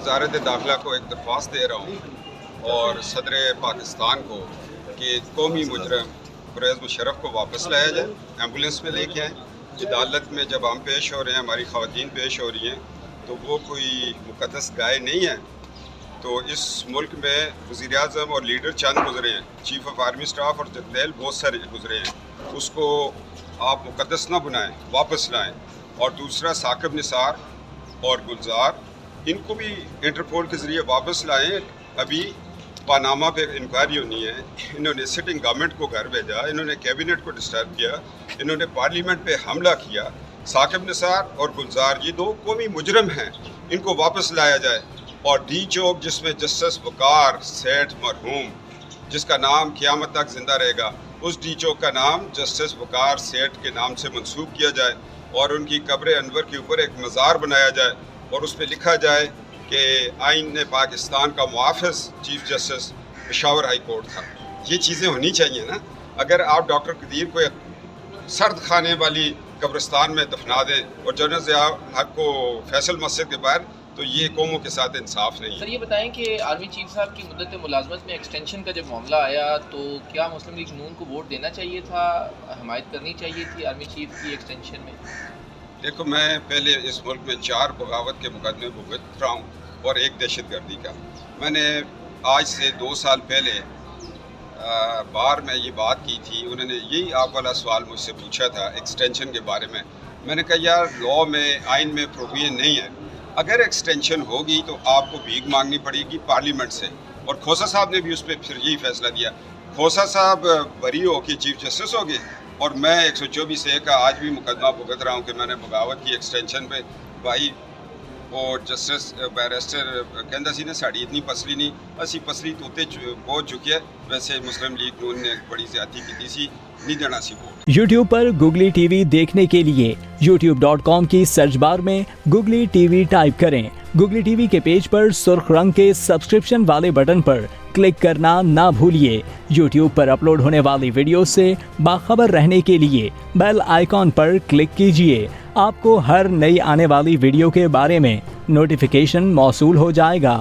वज़ारत दाखिला को एक दरख्वास्त दे रहा हूँ और सदर पाकिस्तान को कि कौमी मुजरम परवेज़ मुशर्रफ को वापस लाया जाए, एम्बुलेंस में लेके आएँ। अदालत में जब हम पेश हो रहे हैं, हमारी ख़वातीन पेश हो रही हैं, तो वो कोई मुक़द्दस गाय नहीं है। तो इस मुल्क में वज़ीर-ए-आज़म और लीडर चंद गुज़रे हैं, चीफ़ ऑफ आर्मी स्टाफ और जनरल बहुत सारे गुज़रे हैं। उसको आप मुक़द्दस ना बनाएं, वापस लाएं। और दूसरा साकिब निसार और गुलजार, इनको भी इंटरपोल के ज़रिए वापस लाएं। अभी पानामा पे इंक्वायरी होनी है। इन्होंने सिटिंग गवर्नमेंट को घर भेजा, इन्होंने कैबिनेट को डिस्टर्ब किया, इन्होंने पार्लियामेंट पे हमला किया। साकिब निसार और गुलजार ये दो कौमी मुजरम हैं, इनको वापस लाया जाए। और डी चौक जिसमें जस्टिस वकार सेठ मरहूम, जिसका नाम क़यामत तक ज़िंदा रहेगा, उस डी चौक का नाम जस्टिस वकार सेठ के नाम से मंसूब किया जाए और उनकी कब्र अनवर के ऊपर एक मज़ार बनाया जाए और उस पर लिखा जाए कि आइन पाकिस्तान का मुआफ़िज़ chief justice Peshawar high court था। ये चीज़ें होनी चाहिए ना। अगर आप डॉक्टर कदीर को एक सर्द खाने वाली कब्रिस्तान में दफना दें और जनरल ज़िया हक को फैसल मस्जिद के बाहर, तो ये कौमों के साथ इंसाफ नहीं है। सर ये बताएं कि आर्मी चीफ साहब की मुद्दत मुलाजमत में एक्सटेंशन का जब मामला आया तो क्या मुस्लिम लीग नून को वोट देना चाहिए था, हमायत करनी चाहिए थी आर्मी चीफ की एक्सटेंशन में? देखो, मैं पहले इस मुल्क में 4 बगावत के मुकदमे भुगत रहा हूँ और एक दहशतगर्दी का। मैंने आज से 2 साल पहले बार में ये बात की थी, उन्होंने यही आप वाला सवाल मुझसे पूछा था एक्सटेंशन के बारे में। मैंने कहा यार, लॉ में आइन में प्रोविजन नहीं है। अगर एक्सटेंशन होगी तो आपको भीख मांगनी पड़ेगी पार्लियामेंट से। और खोसा साहब ने भी उस पर फिर यही फैसला दिया। खोसा साहब बरी हो के चीफ जस्टिस हो गए और मैं 124A का आज भी मुकदमा भुगत रहा हूँ कि मैंने बगावत की एक्सटेंशन पे। भाई वो जस्टिस बैरिस्टर कहता सी ने साड़ी इतनी पसली नहीं, असी पसली तोते पहुँच चुके हैं। वैसे मुस्लिम लीग नून ने बड़ी ज़्यादती की सी, नहीं देना सी वोट। YouTube पर Google TV देखने के लिए youtube.com की सर्च बार में Google TV टाइप करें। Google TV के पेज पर सुर्ख रंग के सब्सक्रिप्शन वाले बटन पर क्लिक करना ना भूलिए। YouTube पर अपलोड होने वाली वीडियो से बाखबर रहने के लिए बेल आइकॉन पर क्लिक कीजिए। आपको हर नई आने वाली वीडियो के बारे में नोटिफिकेशन मौसूल हो जाएगा।